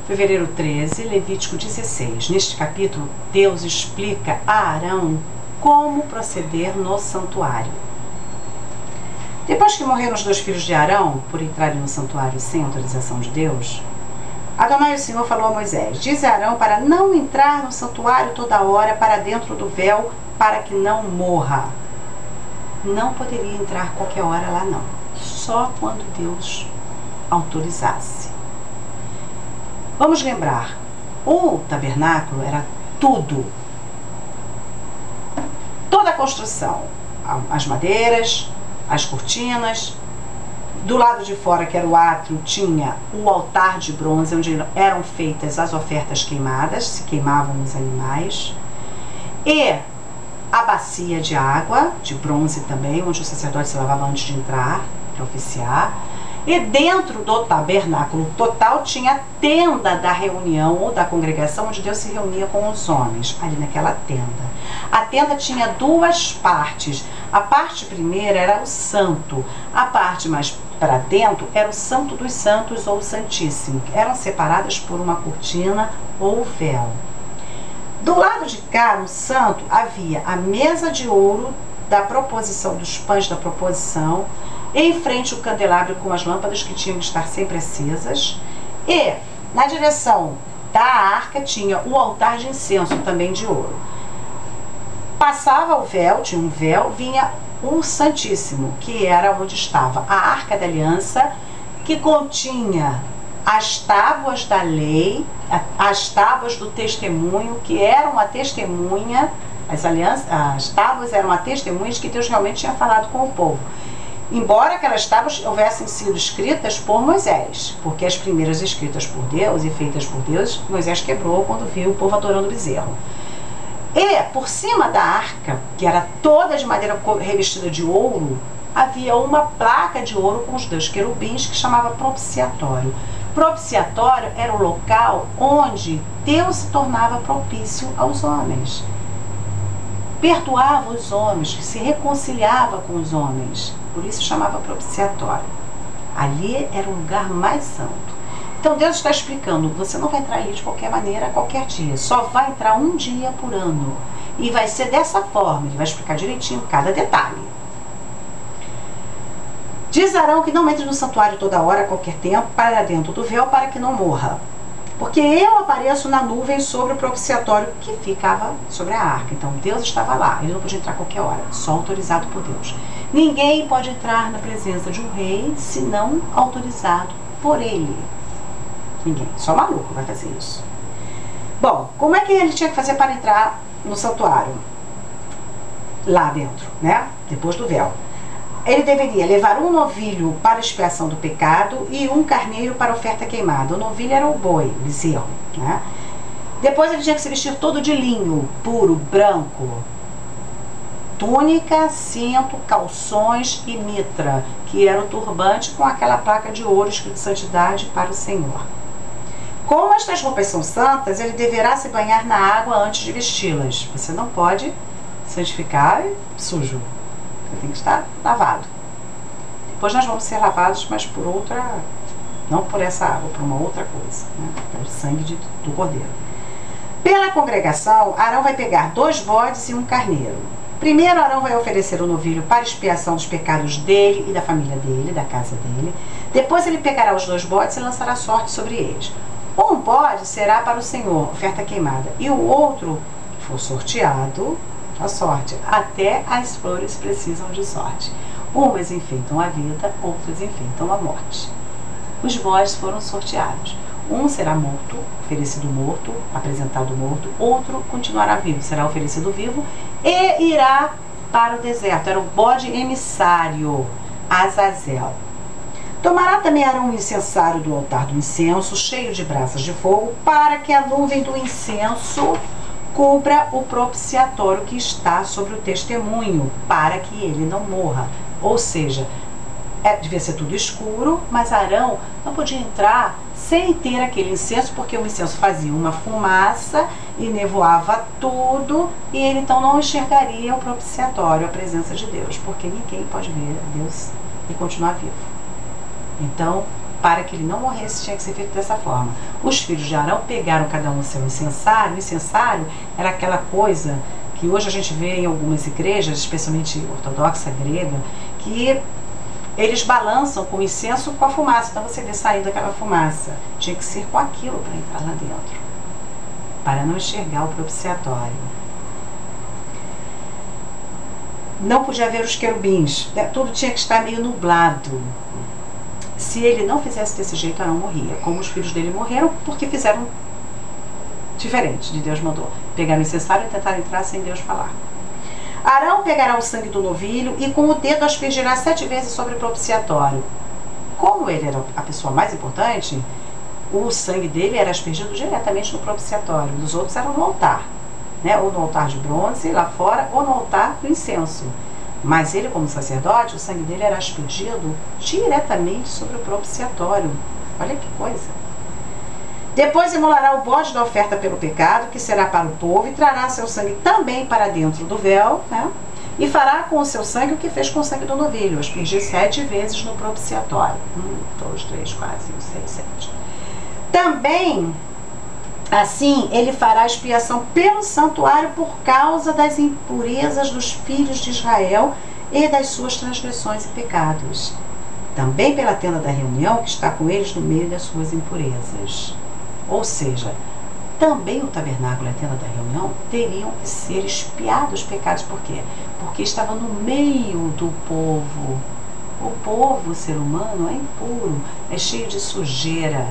Fevereiro 13, Levítico 16. Neste capítulo, Deus explica a Arão como proceder no santuário. Depois que morreram os 2 filhos de Arão, por entrarem no santuário sem autorização de Deus, Adonai, o Senhor, falou a Moisés: diz a Arão para não entrar no santuário toda hora para dentro do véu, para que não morra. Não poderia entrar qualquer hora lá, não. Só quando Deus autorizasse. Vamos lembrar, o tabernáculo era tudo. Toda a construção, as madeiras, as cortinas. Do lado de fora, que era o átrio, tinha o altar de bronze, onde eram feitas as ofertas queimadas, se queimavam os animais. E a bacia de água, de bronze também, onde o sacerdote se lavava antes de entrar, para oficiar. E dentro do tabernáculo total tinha a tenda da reunião ou da congregação, onde Deus se reunia com os homens, ali naquela tenda. A tenda tinha 2 partes. A parte primeira era o santo. A parte mais para dentro era o santo dos santos ou o santíssimo, que eram separadas por uma cortina ou véu. Do lado de cá, no santo, havia a mesa de ouro da proposição, dos pães da proposição, em frente o candelabro com as lâmpadas que tinham que estar sempre acesas, e na direção da arca tinha o altar de incenso, também de ouro. Passava o véu, tinha um véu, vinha o Santíssimo, que era onde estava a Arca da Aliança, que continha as tábuas da lei, as tábuas do testemunho, que eram a testemunha, as tábuas eram a testemunha de que Deus realmente tinha falado com o povo. Embora aquelas tábuas houvessem sido escritas por Moisés, porque as primeiras escritas por Deus e feitas por Deus, Moisés quebrou quando viu o povo adorando o bezerro. E por cima da arca, que era toda de madeira revestida de ouro, havia uma placa de ouro com os 2 querubins que chamava propiciatório. Propiciatório era o local onde Deus se tornava propício aos homens. Perdoava os homens, se reconciliava com os homens. Por isso chamava propiciatório. Ali era o lugar mais santo. Então Deus está explicando, você não vai entrar ali de qualquer maneira, a qualquer dia. Só vai entrar um dia por ano. E vai ser dessa forma, ele vai explicar direitinho cada detalhe. Diz Arão que não entre no santuário toda hora, a qualquer tempo, para dentro do véu, para que não morra. Porque eu apareço na nuvem sobre o propiciatório que ficava sobre a arca. Então Deus estava lá, ele não podia entrar a qualquer hora, só autorizado por Deus. Ninguém pode entrar na presença de um rei, se não autorizado por ele. Ninguém, só maluco vai fazer isso. Bom, como é que ele tinha que fazer para entrar no santuário? Lá dentro, né? Depois do véu. Ele deveria levar um novilho para expiação do pecado e um carneiro para oferta queimada. O novilho era o boi, o bezerro, né? Depois ele tinha que se vestir todo de linho, puro, branco. Túnica, cinto, calções e mitra, que era o turbante com aquela placa de ouro escrito santidade para o Senhor. Como estas roupas são santas, ele deverá se banhar na água antes de vesti-las. Você não pode santificar sujo. Você tem que estar lavado. Depois nós vamos ser lavados, mas por outra, não por essa água, por uma outra coisa, né? Pelo sangue do cordeiro. Pela congregação, Arão vai pegar 2 bodes e um carneiro. Primeiro, Arão vai oferecer o novilho para expiação dos pecados dele e da família dele, da casa dele. Depois ele pegará os 2 bodes e lançará sorte sobre eles. Um bode será para o Senhor, oferta queimada, e o outro que for sorteado, a sorte. Até as flores precisam de sorte. Umas enfeitam a vida, outras enfeitam a morte. Os bodes foram sorteados. Um será morto, oferecido morto, apresentado morto. Outro continuará vivo, será oferecido vivo e irá para o deserto. Era o bode emissário, Azazel. Tomará também Arão um incensário do altar do incenso, cheio de brasas de fogo, para que a nuvem do incenso cubra o propiciatório que está sobre o testemunho, para que ele não morra. Ou seja, devia ser tudo escuro, mas Arão não podia entrar sem ter aquele incenso, porque o incenso fazia uma fumaça e nevoava tudo, e ele então não enxergaria o propiciatório, a presença de Deus, porque ninguém pode ver Deus e continuar vivo. Então, para que ele não morresse, tinha que ser feito dessa forma. Os filhos de Arão pegaram cada um o seu incensário. O incensário era aquela coisa que hoje a gente vê em algumas igrejas, especialmente ortodoxa, grega, que eles balançam com o incenso com a fumaça. Então você vê saindo aquela fumaça. Tinha que ser com aquilo para entrar lá dentro, para não enxergar o propiciatório. Não podia ver os querubins, tudo tinha que estar meio nublado. Se ele não fizesse desse jeito, Arão morria, como os filhos dele morreram, porque fizeram diferente de Deus mandou. Pegaram o incensário e tentaram entrar sem Deus falar. Arão pegará o sangue do novilho e com o dedo aspergirá 7 vezes sobre o propiciatório. Como ele era a pessoa mais importante, o sangue dele era aspergido diretamente no propiciatório. Os outros eram no altar, né? Ou no altar de bronze, lá fora, ou no altar do incenso. Mas ele, como sacerdote, o sangue dele era aspergido diretamente sobre o propiciatório. Olha que coisa. Depois imolará o bode da oferta pelo pecado, que será para o povo, e trará seu sangue também para dentro do véu, né? E fará com o seu sangue o que fez com o sangue do novilho, aspergir 7 vezes no propiciatório. 1, 2, 3, 4, 5, 6, 7. Também, assim, ele fará expiação pelo santuário por causa das impurezas dos filhos de Israel e das suas transgressões e pecados. Também pela tenda da reunião, que está com eles no meio das suas impurezas. Ou seja, também o tabernáculo e a tenda da reunião teriam que ser expiados os pecados. Por quê? Porque estava no meio do povo. O povo, o ser humano, é impuro, é cheio de sujeira.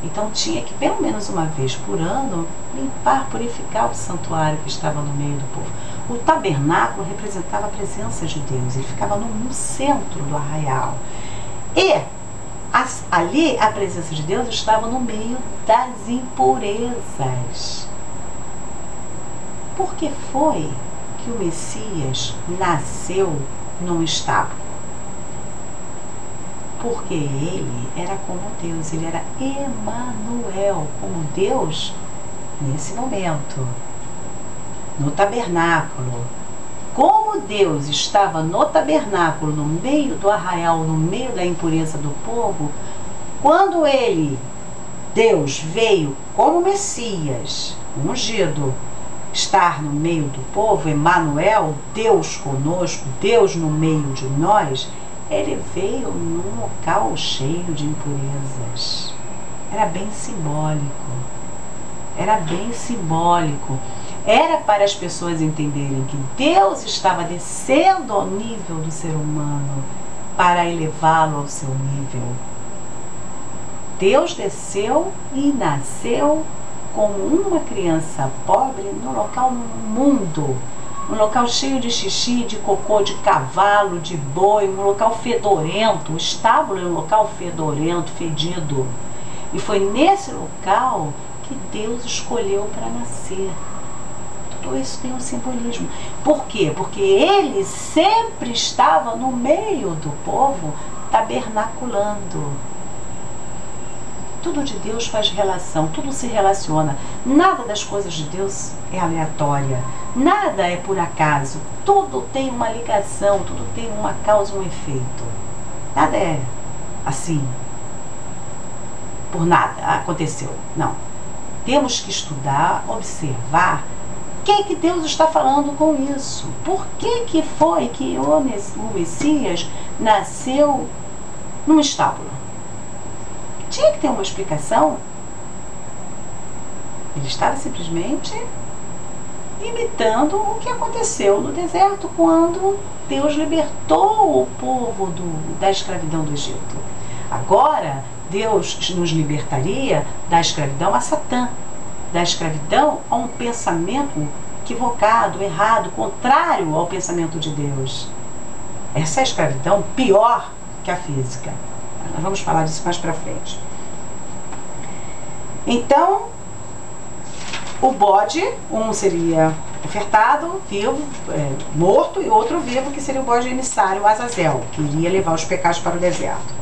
Então tinha que, pelo menos uma vez por ano, limpar, purificar o santuário que estava no meio do povo. O tabernáculo representava a presença de Deus, ele ficava no centro do arraial. E ali a presença de Deus estava no meio das impurezas. Por que foi que o Messias nasceu num estábulo? Porque ele era como Deus, ele era Emanuel, como Deus nesse momento, no tabernáculo. Como Deus estava no tabernáculo, no meio do arraial, no meio da impureza do povo, quando Deus veio como Messias, ungido, estar no meio do povo, Emanuel, Deus conosco, Deus no meio de nós, ele veio num local cheio de impurezas. Era bem simbólico. Era bem simbólico. Era para as pessoas entenderem que Deus estava descendo ao nível do ser humano para elevá-lo ao seu nível. Deus desceu e nasceu como uma criança pobre no local imundo, um local cheio de xixi, de cocô, de cavalo, de boi, um local fedorento. O estábulo é um local fedorento, fedido. E foi nesse local que Deus escolheu para nascer. Tudo isso tem um simbolismo. Por quê? Porque ele sempre estava no meio do povo, tabernaculando. Tudo de Deus faz relação, tudo se relaciona. Nada das coisas de Deus é aleatória, nada é por acaso. Tudo tem uma ligação, tudo tem uma causa e um efeito. Nada é assim, por nada, aconteceu. Não. Temos que estudar, observar o que Deus está falando com isso. Por que foi que o Messias nasceu num estábulo? Tinha que ter uma explicação. Ele estava simplesmente imitando o que aconteceu no deserto quando Deus libertou o povo da escravidão do Egito. Agora, Deus nos libertaria da escravidão a Satã, da escravidão a um pensamento equivocado, errado, contrário ao pensamento de Deus. Essa é a escravidão pior que a física. Nós vamos falar disso mais para frente. Então, o bode, um seria ofertado, vivo, morto, e outro vivo, que seria o bode emissário, Azazel, que iria levar os pecados para o deserto.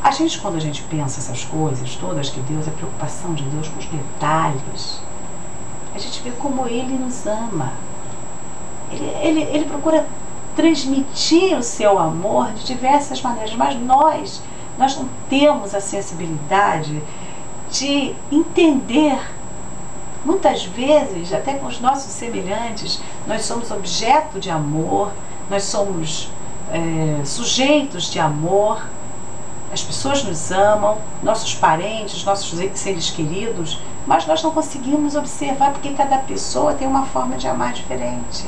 A gente, quando a gente pensa essas coisas todas, que Deus, a preocupação de Deus com os detalhes, a gente vê como Ele nos ama. Ele procura transmitir o seu amor de diversas maneiras, mas nós nós não temos a sensibilidade de entender. Muitas vezes, até com os nossos semelhantes, nós somos objeto de amor, nós somos sujeitos de amor, as pessoas nos amam, nossos parentes, nossos seres queridos, mas nós não conseguimos observar porque cada pessoa tem uma forma de amar diferente.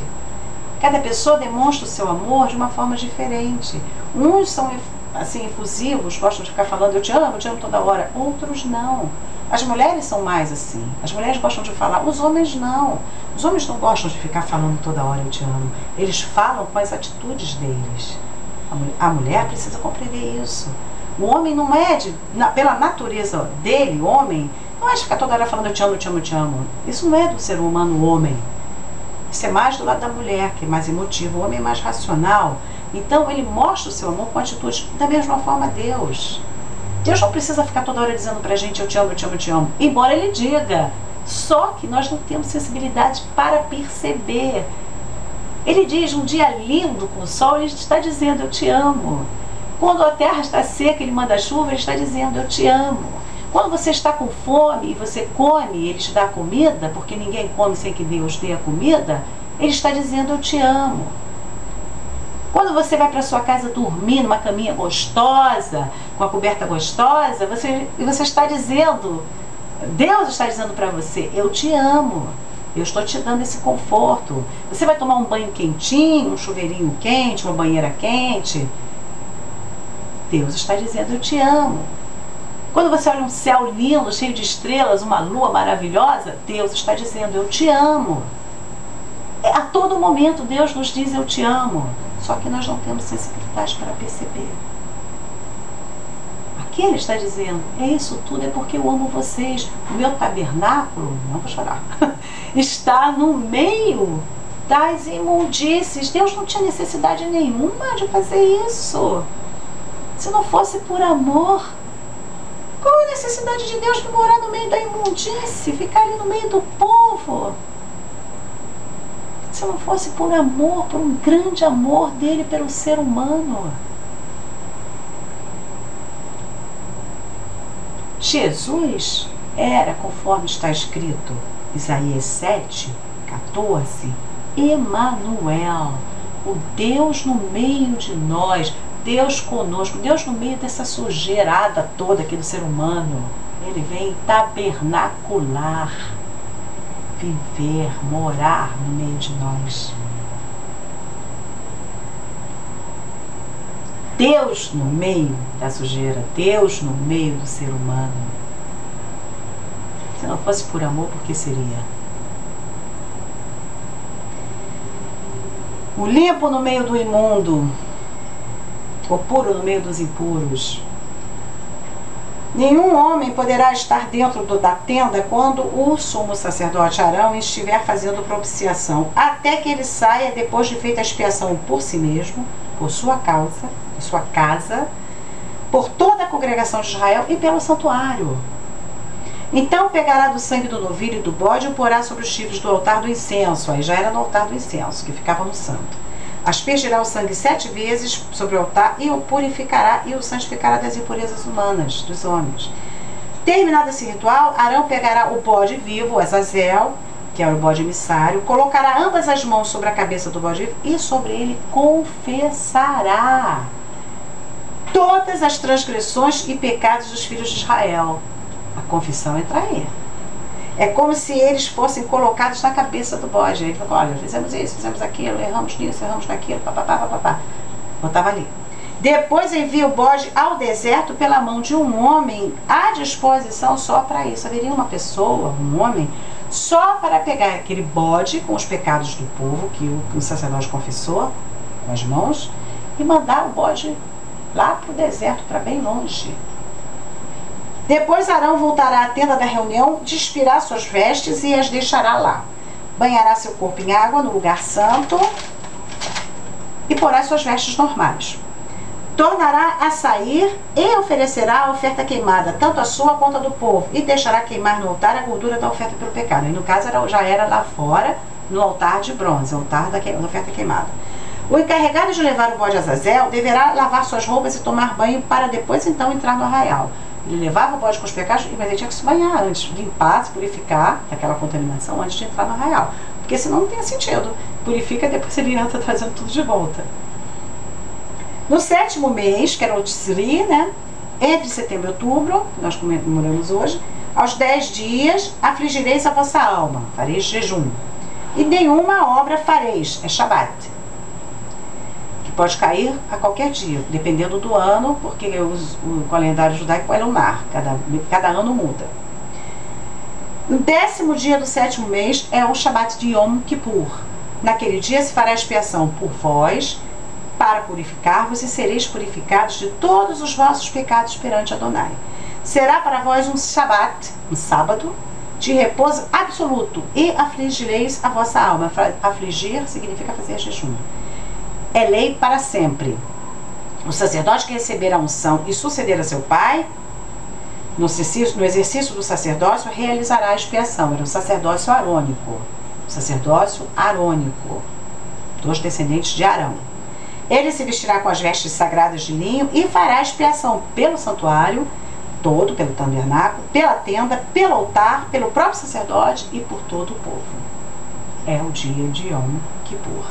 Cada pessoa demonstra o seu amor de uma forma diferente. Uns são assim efusivos, gostam de ficar falando eu te amo toda hora. Outros não. As mulheres são mais assim. As mulheres gostam de falar, os homens não. Os homens não gostam de ficar falando toda hora eu te amo. Eles falam com as atitudes deles. A mulher precisa compreender isso. O homem não é pela natureza dele, o homem, não é de ficar toda hora falando eu te amo, eu te amo, eu te amo. Isso não é do ser humano, o homem. Isso é mais do lado da mulher, que é mais emotivo. O homem é mais racional. Então ele mostra o seu amor com atitudes. Da mesma forma Deus. Deus não precisa ficar toda hora dizendo pra gente eu te amo, eu te amo, eu te amo. Embora ele diga. Só que nós não temos sensibilidade para perceber. Ele diz um dia lindo com o sol, ele está dizendo eu te amo. Quando a terra está seca, ele manda chuva, ele está dizendo eu te amo. Quando você está com fome e você come, ele te dá comida, porque ninguém come sem que Deus dê a comida, ele está dizendo eu te amo. Quando você vai para sua casa dormir numa caminha gostosa, com a coberta gostosa, você está dizendo, Deus está dizendo para você, eu te amo. Eu estou te dando esse conforto. Você vai tomar um banho quentinho, um chuveirinho quente, uma banheira quente. Deus está dizendo eu te amo. Quando você olha um céu lindo, cheio de estrelas, uma lua maravilhosa, Deus está dizendo eu te amo. A todo momento Deus nos diz eu te amo. Só que nós não temos sensibilidade para perceber. Aqui ele está dizendo, é isso tudo, é porque eu amo vocês. O meu tabernáculo, não vou chorar, está no meio das imundícies. Deus não tinha necessidade nenhuma de fazer isso. Se não fosse por amor, qual a necessidade de Deus de morar no meio da imundície, ficar ali no meio do povo? Se não fosse por amor, por um grande amor dele pelo ser humano. Jesus era, conforme está escrito, Isaías 7:14, Emanuel, o Deus no meio de nós, Deus conosco, Deus no meio dessa sujeirada toda aqui do ser humano. Ele vem tabernacular, viver, morar no meio de nós. Deus no meio da sujeira, Deus no meio do ser humano. Se não fosse por amor, por que seria? O limpo no meio do imundo, o puro no meio dos impuros. Nenhum homem poderá estar dentro da tenda quando o sumo sacerdote Arão estiver fazendo propiciação, até que ele saia depois de feita a expiação por si mesmo, por sua casa, por toda a congregação de Israel e pelo santuário. Então pegará do sangue do novilho e do bode e o porá sobre os chifres do altar do incenso. Aí já era no altar do incenso, que ficava no santo. Aspergirá o sangue 7 vezes sobre o altar e o purificará e o santificará das impurezas humanas, dos homens. Terminado esse ritual, Arão pegará o bode vivo, o Azazel, que era o bode emissário, colocará ambas as mãos sobre a cabeça do bode vivo e sobre ele confessará todas as transgressões e pecados dos filhos de Israel. A confissão entra aí. É como se eles fossem colocados na cabeça do bode. Ele falou, olha, fizemos isso, fizemos aquilo, erramos nisso, erramos naquilo, papapá, papapá. Botava ali. Depois envia o bode ao deserto pela mão de um homem à disposição só para isso. Haveria uma pessoa, um homem, só para pegar aquele bode com os pecados do povo, que o sacerdote confessou com as mãos, e mandar o bode lá para o deserto, para bem longe. Depois Arão voltará à tenda da reunião, despirá suas vestes e as deixará lá. Banhará seu corpo em água no lugar santo e porá suas vestes normais. Tornará a sair e oferecerá a oferta queimada, tanto a sua quanto a do povo, e deixará queimar no altar a gordura da oferta pelo pecado. E no caso já era lá fora, no altar de bronze, altar da oferta queimada. O encarregado de levar o bode a Azazel deverá lavar suas roupas e tomar banho para depois então entrar no arraial. Ele levava o bode com os pecados, mas ele tinha que se banhar antes, limpar, se purificar daquela contaminação antes de entrar no arraial. Porque senão não tem sentido. Purifica e depois ele entra trazendo tudo de volta. No 7º mês, que era o Tisri, né? Entre setembro e outubro, que nós comemoramos hoje, aos 10 dias afligireis a vossa alma, fareis jejum. E nenhuma obra fareis, é Shabat. Que pode cair a qualquer dia, dependendo do ano, porque o calendário judaico é lunar, cada ano muda. No 10º dia do 7º mês é o Shabat de Yom Kippur. Naquele dia se fará expiação por vós, para purificar-vos, e sereis purificados de todos os vossos pecados perante Adonai. Será para vós um Shabat, um sábado, de repouso absoluto, e afligireis a vossa alma. Afligir significa fazer jejum. É lei para sempre. O sacerdote que receber a unção e suceder a seu pai, no exercício do sacerdócio, realizará a expiação. Era o sacerdócio arônico. O sacerdócio arônico, dos descendentes de Arão. Ele se vestirá com as vestes sagradas de linho e fará expiação pelo santuário todo, pelo tabernáculo, pela tenda, pelo altar, pelo próprio sacerdote e por todo o povo. É o dia de Yom Kippur.